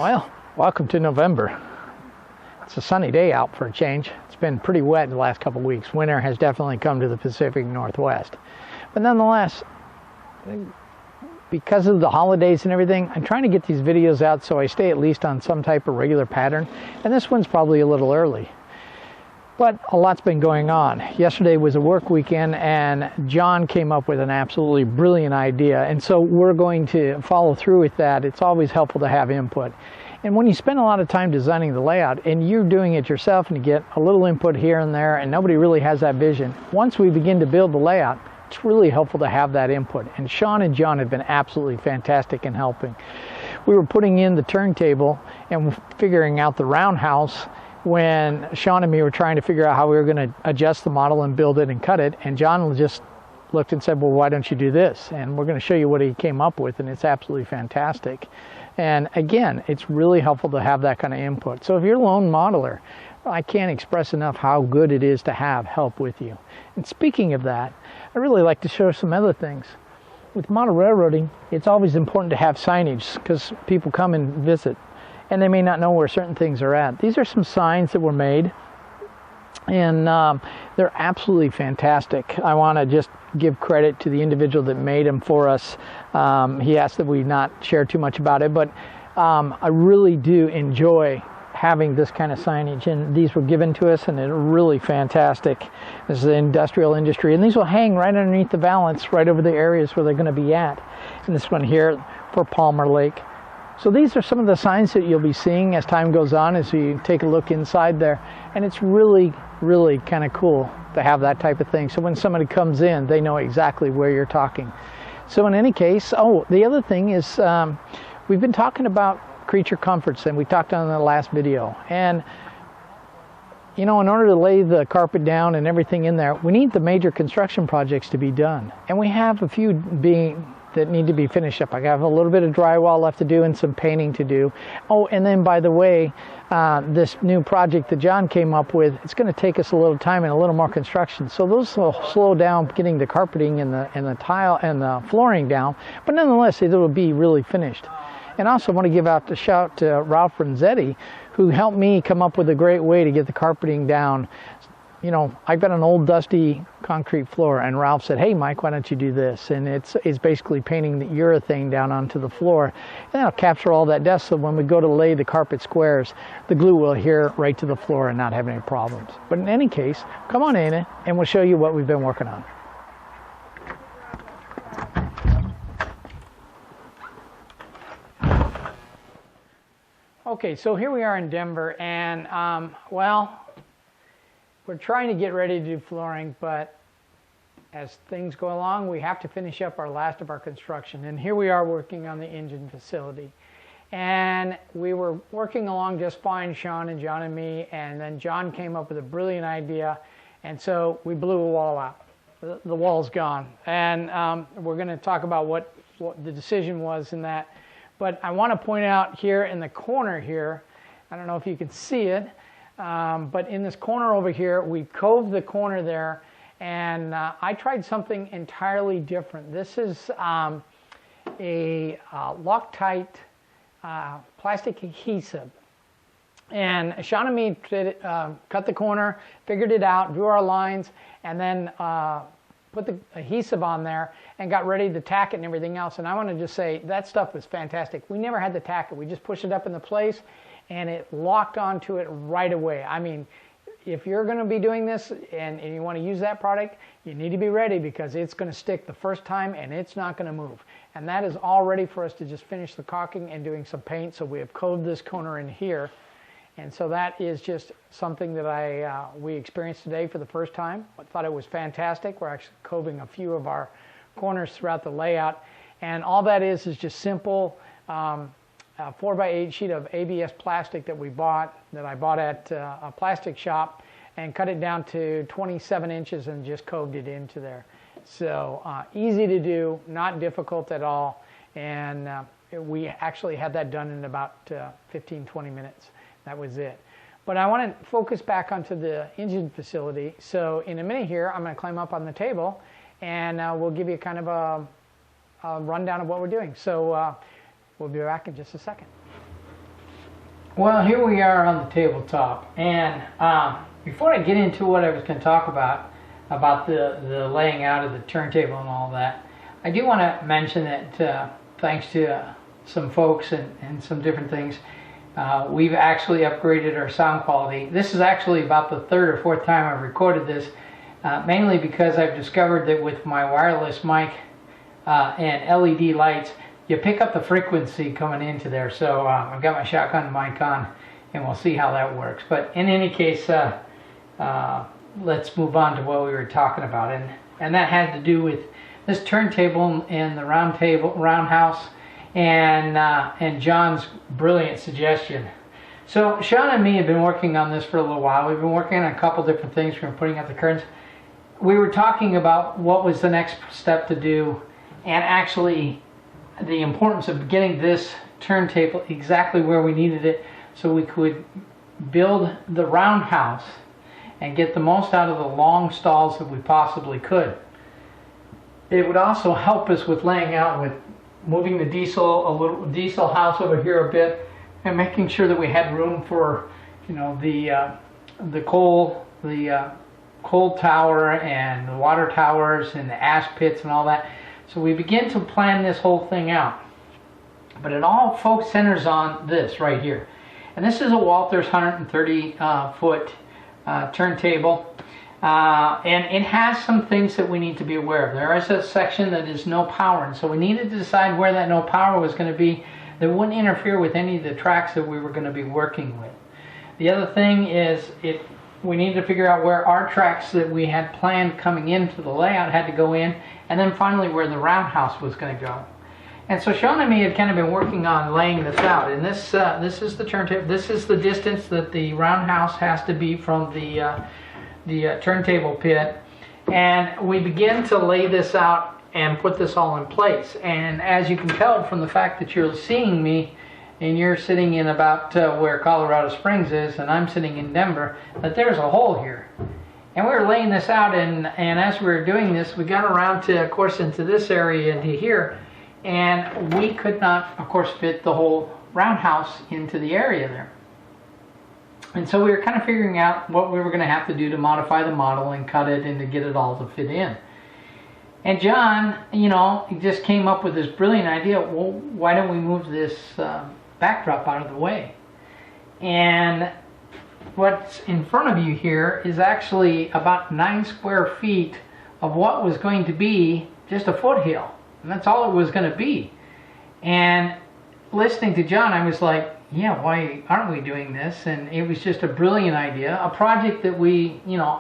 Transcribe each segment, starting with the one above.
Well, welcome to November. It's a sunny day out for a change. It's been pretty wet in the last couple of weeks. Winter has definitely come to the Pacific Northwest. But nonetheless, because of the holidays and everything, I'm trying to get these videos out so I stay at least on some type of regular pattern. And this one's probably a little early. But a lot's been going on. Yesterday was a work weekend and John came up with an absolutely brilliant idea. And so we're going to follow through with that. It's always helpful to have input. And when you spend a lot of time designing the layout and you're doing it yourself and you get a little input here and there and nobody really has that vision, once we begin to build the layout, it's really helpful to have that input. And Sean and John have been absolutely fantastic in helping. We were putting in the turntable and figuring out the roundhouse when Sean and me were trying to figure out how we were going to adjust the model and build it and cut it. And John just looked and said, well, why don't you do this? And we're going to show you what he came up with, and it's absolutely fantastic. And again, it's really helpful to have that kind of input. So if you're a lone modeler, I can't express enough how good it is to have help with you. And speaking of that, I really like to show some other things. With model railroading, it's always important to have signage because people come and visit and they may not know where certain things are at. These are some signs that were made, and they're absolutely fantastic. I want to just give credit to the individual that made them for us. He asked that we not share too much about it, but I really do enjoy having this kind of signage, and these were given to us and they're really fantastic. This is the industrial industry, and these will hang right underneath the valance right over the areas where they're going to be at. And this one here for Palmer Lake. So these are some of the signs that you'll be seeing as time goes on as you take a look inside there. And it's really, really kind of cool to have that type of thing. So when somebody comes in, they know exactly where you're talking. So in any case, the other thing is we've been talking about creature comforts, and we talked on the last video. And you know, in order to lay the carpet down and everything in there, we need the major construction projects to be done. And we have a few that need to be finished up. I have a little bit of drywall left to do and some painting to do. Oh, and then by the way, this new project that John came up with, it's going to take us a little time and a little more construction. So those will slow down getting the carpeting and the tile and the flooring down, but nonetheless, it will be really finished. And also I want to give out the shout to Ralph Renzetti, who helped me come up with a great way to get the carpeting down. You know, I've got an old dusty concrete floor, and Ralph said, hey Mike, why don't you do this? And it's basically painting the urethane down onto the floor, and that'll capture all that dust, so when we go to lay the carpet squares, the glue will adhere right to the floor and not have any problems. But in any case, come on in and we'll show you what we've been working on. Okay, so here we are in Denver, and well, we're trying to get ready to do flooring, but as things go along, we have to finish up our last of our construction. And here we are working on the engine facility. And we were working along just fine, Sean and John and me, and then John came up with a brilliant idea, and so we blew a wall out. The wall's gone. And we're going to talk about what the decision was in that. But I want to point out here in the corner here, I don't know if you can see it, but in this corner over here, we coved the corner there, and I tried something entirely different. This is a Loctite plastic adhesive. And Sean and me cut the corner, figured it out, drew our lines, and then put the adhesive on there and got ready to tack it and everything else. And I want to just say that stuff was fantastic. We never had to tack it. We just pushed it up into place, and it locked onto it right away. I mean, if you're going to be doing this and you want to use that product, you need to be ready because it's going to stick the first time and it's not going to move. And that is all ready for us to just finish the caulking and doing some paint. So we have coved this corner in here. And so that is just something that we experienced today for the first time. I thought it was fantastic. We're actually coving a few of our corners throughout the layout. And all that is just simple 4x8 sheet of ABS plastic that I bought at a plastic shop, and cut it down to 27 inches and just coved it into there. So easy to do, not difficult at all, and we actually had that done in about 15-20 minutes. That was it. But I want to focus back onto the engine facility. So in a minute here, I'm going to climb up on the table, and we'll give you kind of a rundown of what we're doing. So we'll be back in just a second. Well, here we are on the tabletop, and before I get into what I was going to talk about the laying out of the turntable and all that, I do want to mention that thanks to some folks and some different things, we've actually upgraded our sound quality. This is actually about the third or fourth time I've recorded this, mainly because I've discovered that with my wireless mic and LED lights, you pick up the frequency coming into there. So I've got my shotgun mic on, and we'll see how that works. But in any case, let's move on to what we were talking about, and that had to do with this turntable and the roundhouse, and John's brilliant suggestion. So Sean and me have been working on this for a little while. We've been working on a couple different things. We've been putting up the curtains. We were talking about what was the next step to do, and actually the importance of getting this turntable exactly where we needed it so we could build the roundhouse and get the most out of the long stalls that we possibly could. It would also help us with laying out, with moving the diesel house over here a bit, and making sure that we had room for, you know, the coal tower and the water towers and the ash pits and all that. So we begin to plan this whole thing out. But it all centers on this right here. And this is a Walther's 130 foot turntable. And it has some things that we need to be aware of. There is a section that is no power, and so we needed to decide where that no power was going to be that wouldn't interfere with any of the tracks that we were going to be working with. The other thing is we needed to figure out where our tracks that we had planned coming into the layout had to go in, and then finally where the roundhouse was going to go. And so Sean and me had kind of been working on laying this out. And this is the turntable. This is the distance that the roundhouse has to be from the turntable pit. And we begin to lay this out and put this all in place. And as you can tell from the fact that you're seeing me, and you're sitting in about where Colorado Springs is, and I'm sitting in Denver, that there's a hole here. And we were laying this out, and as we were doing this, we got around to, of course, into this area into here, and we could not, of course, fit the whole roundhouse into the area there. And so we were kind of figuring out what we were going to have to do to modify the model and cut it and to get it all to fit in. And John, you know, he just came up with this brilliant idea. Well, why don't we move this backdrop out of the way? And what's in front of you here is actually about 9 square feet of what was going to be just a foothill. And that's all it was going to be. And listening to John, I was like, yeah, why aren't we doing this? And it was just a brilliant idea. A project that we, you know,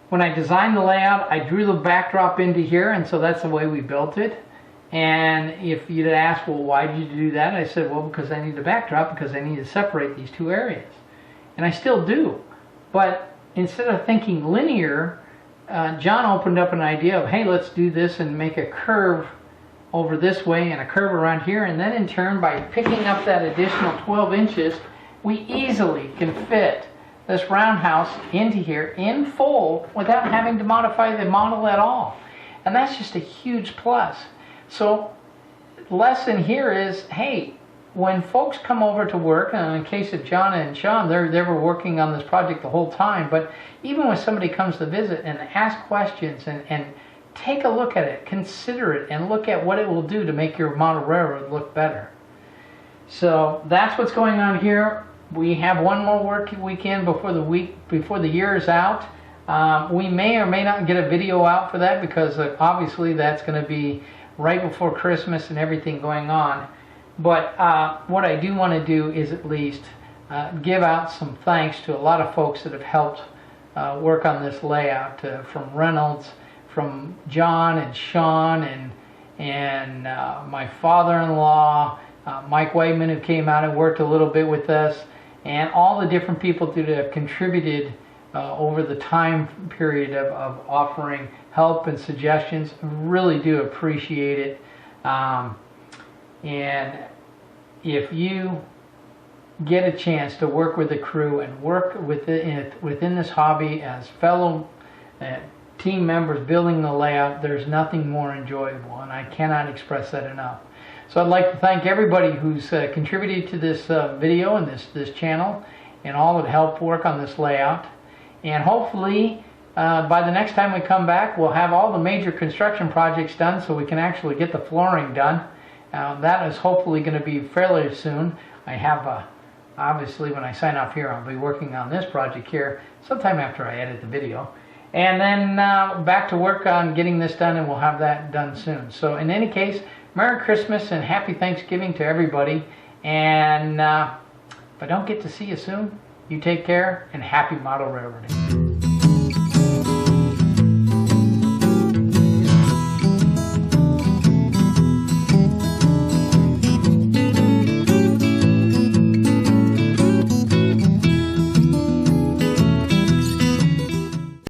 when I designed the layout, I drew the backdrop into here, and so that's the way we built it. And if you'd asked, well, why did you do that? I said, well, because I need the backdrop, because I need to separate these two areas. And I still do. But instead of thinking linear, John opened up an idea of, hey, let's do this and make a curve over this way and a curve around here. And then in turn, by picking up that additional 12 inches, we easily can fit this roundhouse into here in full without having to modify the model at all. And that's just a huge plus. So lesson here is, hey, when folks come over to work, and in the case of John and Sean, they were working on this project the whole time, but even when somebody comes to visit and ask questions and take a look at it, consider it, and look at what it will do to make your model railroad look better. So that's what's going on here. We have one more work weekend before the year is out. We may or may not get a video out for that, because obviously that's going to be right before Christmas and everything going on. But what I do want to do is at least give out some thanks to a lot of folks that have helped work on this layout, from Reynolds, from John and Sean, and my father-in-law, Mike Whiteman, who came out and worked a little bit with us, and all the different people that have contributed over the time period of offering help and suggestions. Really do appreciate it. And if you get a chance to work with the crew and work within this hobby as fellow team members building the layout, there's nothing more enjoyable, and I cannot express that enough. So I'd like to thank everybody who's contributed to this video and this channel, and all that helped work on this layout. And hopefully by the next time we come back, we'll have all the major construction projects done so we can actually get the flooring done. That is hopefully going to be fairly soon. I have obviously when I sign off here, I'll be working on this project here sometime after I edit the video. And then back to work on getting this done, and we'll have that done soon. So in any case, Merry Christmas and Happy Thanksgiving to everybody. And if I don't get to see you soon, you take care, and happy model railroading.